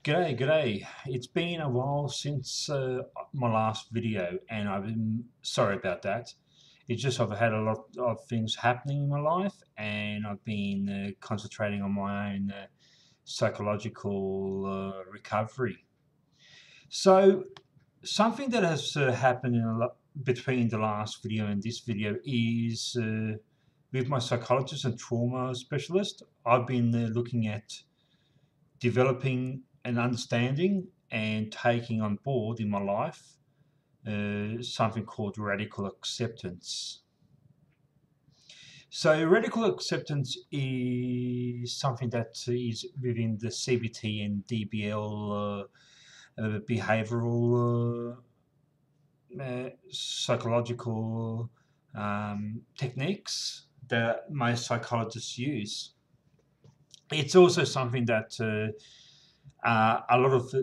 G'day. It's been a while since my last video, and I've been sorry about that. It's just I've had a lot of things happening in my life, and I've been concentrating on my own psychological recovery. So, something that has happened between the last video and this video is with my psychologist and trauma specialist. I've been looking at developing an understanding and taking on board in my life something called radical acceptance. So, radical acceptance is something that is within the CBT and DBL behavioral psychological techniques that most psychologists use. It's also something that a lot of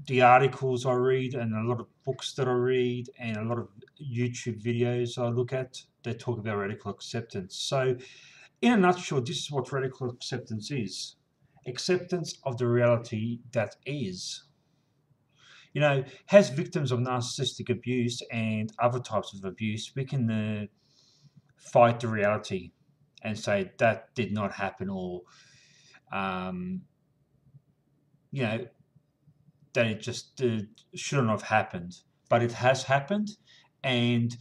the articles I read and a lot of books that I read and a lot of YouTube videos I look at, they talk about radical acceptance. So, in a nutshell, this is what radical acceptance is: acceptance of the reality that is. As victims of narcissistic abuse and other types of abuse, we can fight the reality and say that did not happen, or um, you know, that it just shouldn't have happened. But it has happened, and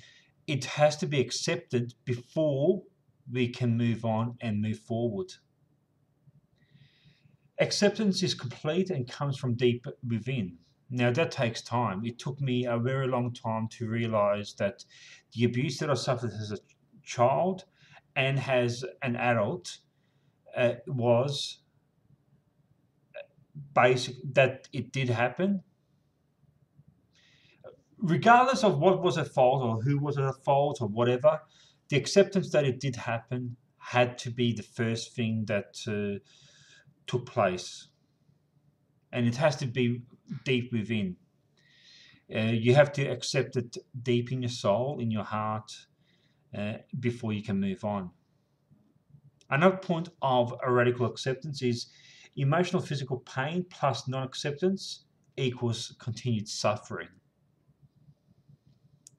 it has to be accepted before we can move on and move forward. Acceptance is complete and comes from deep within. Now, that takes time. It took me a very long time to realize that the abuse that I suffered as a child and as an adult was basic, that it did happen. Regardless of what was at fault or who was at fault or whatever, the acceptance that it did happen had to be the first thing that took place. And it has to be deep within. You have to accept it deep in your soul, in your heart, before you can move on. Another point of a radical acceptance is emotional physical pain plus non-acceptance equals continued suffering.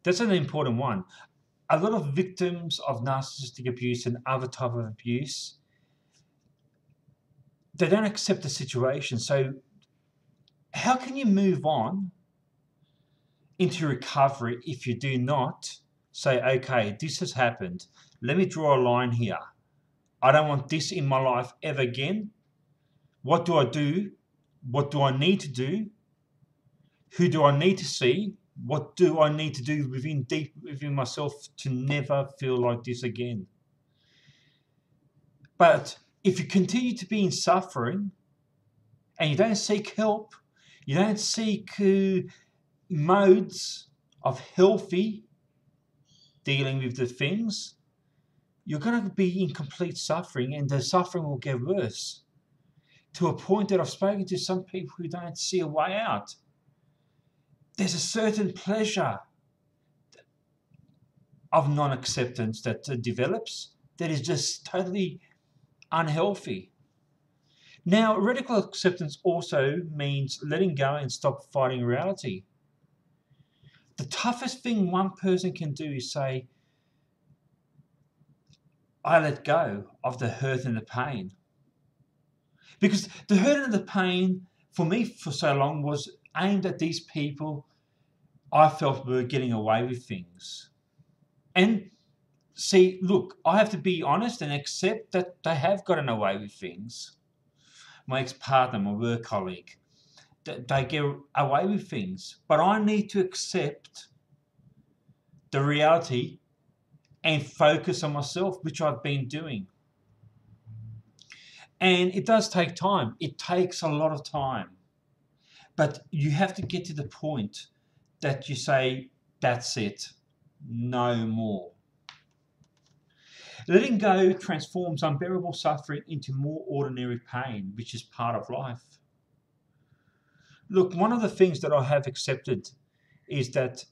That's an important one. A lot of victims of narcissistic abuse and other type of abuse, they don't accept the situation. So how can you move on into recovery if you do not say, okay, this has happened. Let me draw a line here. I don't want this in my life ever again. What do I do? What do I need to do? Who do I need to see? What do I need to do deep within myself to never feel like this again? But if you continue to be in suffering and you don't seek help, you don't seek modes of healthy dealing with the things, you're going to be in complete suffering, and the suffering will get worse to a point that I've spoken to some people who don't see a way out. There's a certain pleasure of non-acceptance that develops that is just totally unhealthy. Now, radical acceptance also means letting go and stop fighting reality. The toughest thing one person can do is say, I let go of the hurt and the pain. Because the hurt and the pain for me for so long was aimed at these people I felt were getting away with things. And see, look, I have to be honest and accept that they have gotten away with things. My ex-partner, my work colleague, they get away with things. But I need to accept the reality and focus on myself, which I've been doing. And it does take time. It takes a lot of time. But you have to get to the point that you say, that's it, no more. Letting go transforms unbearable suffering into more ordinary pain, which is part of life. Look, one of the things that I have accepted is that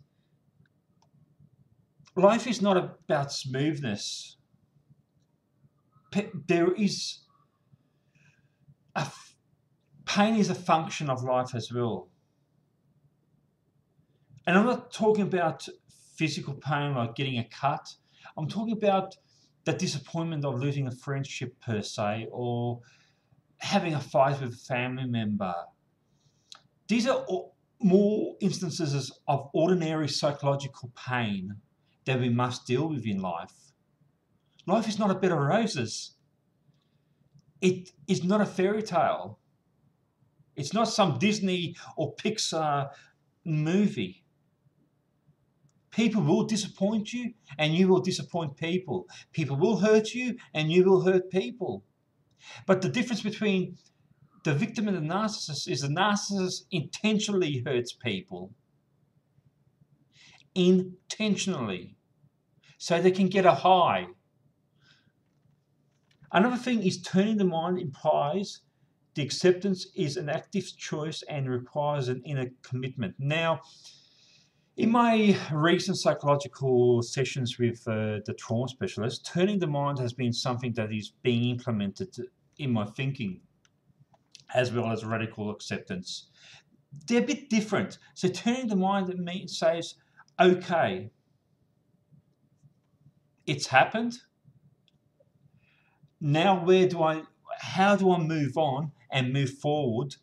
life is not about smoothness. There is a Pain is a function of life as well. And I'm not talking about physical pain like getting a cut. I'm talking about the disappointment of losing a friendship per se, or having a fight with a family member. These are more instances of ordinary psychological pain that we must deal with in life. Life is not a bed of roses. It is not a fairy tale. It's not some Disney or Pixar movie. People will disappoint you and you will disappoint people. People will hurt you and you will hurt people. But the difference between the victim and the narcissist is the narcissist intentionally hurts people. Intentionally. So they can get a high. Another thing is turning the mind implies the acceptance is an active choice and requires an inner commitment. Now, in my recent psychological sessions with the trauma specialist, turning the mind has been something that is being implemented in my thinking, as well as radical acceptance. They're a bit different. So turning the mind says, okay, it's happened. Now how do I move on and move forward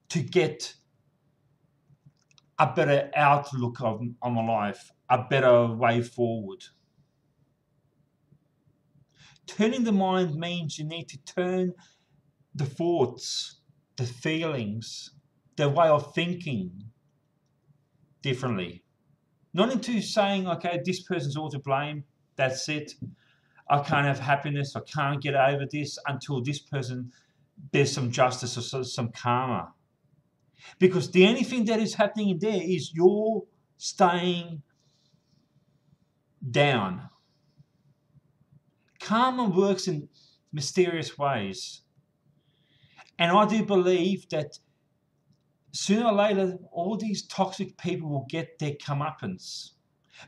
to get a better outlook on my life, a better way forward? Turning the mind means you need to turn the thoughts, the feelings, the way of thinking differently. Not into saying, okay, this person's all to blame, that's it. I can't have happiness, I can't get over this until this person there's some justice or some karma. Because the only thing that is happening in there is you're staying down. Karma works in mysterious ways. And I do believe that sooner or later, all these toxic people will get their comeuppance.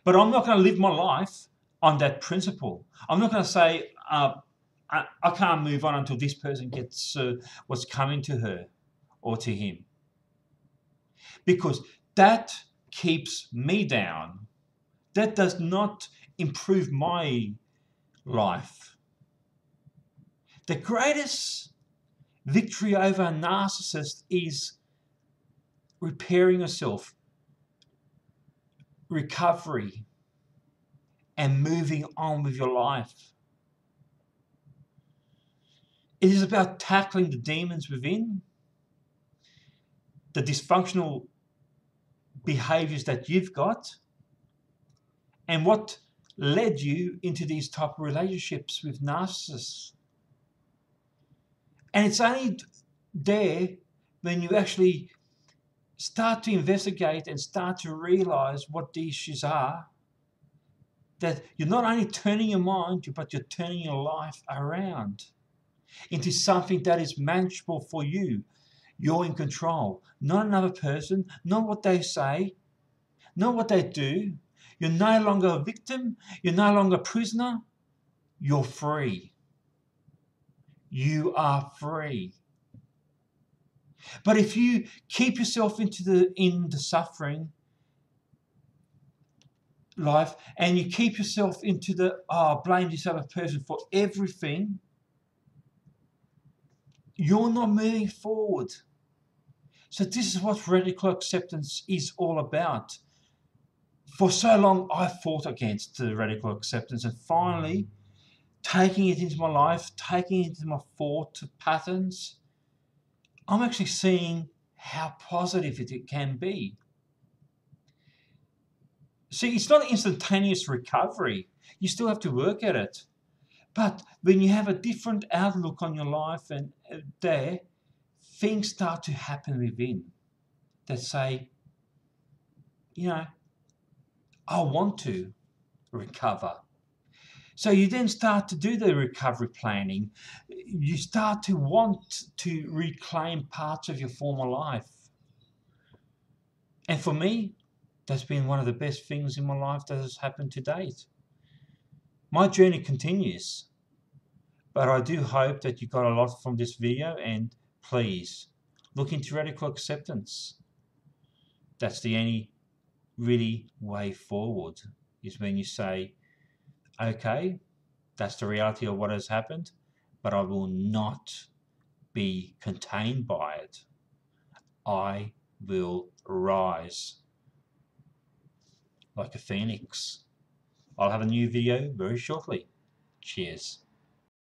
But I'm not going to live my life on that principle. I'm not going to say, I can't move on until this person gets what's coming to her or to him. Because that keeps me down. That does not improve my life. The greatest victory over a narcissist is repairing yourself, recovery, and moving on with your life. It is about tackling the demons within, the dysfunctional behaviors that you've got, and what led you into these type of relationships with narcissists. And it's only there when you actually start to investigate and start to realize what the issues are, that you're not only turning your mind, but you're turning your life around into something that is manageable for you. You're in control, not another person, not what they say, not what they do. You're no longer a victim. You're no longer a prisoner. You're free. You are free. But if you keep yourself in the suffering life, and you keep yourself into the blame this other person for everything, you're not moving forward. So this is what radical acceptance is all about. For so long, I fought against the radical acceptance, and finally, taking it into my life, taking it into my thought patterns, I'm actually seeing how positive it can be. See, it's not instantaneous recovery. You still have to work at it. But when you have a different outlook on your life, and there, things start to happen within that say, I want to recover. So you then start to do the recovery planning. You start to want to reclaim parts of your former life. And for me, that's been one of the best things in my life that has happened to date. My journey continues, but I do hope that you got a lot from this video, and please look into radical acceptance. That's the only really way forward, is when you say, okay, that's the reality of what has happened, but I will not be contained by it. I will rise like a phoenix. I'll have a new video very shortly. Cheers.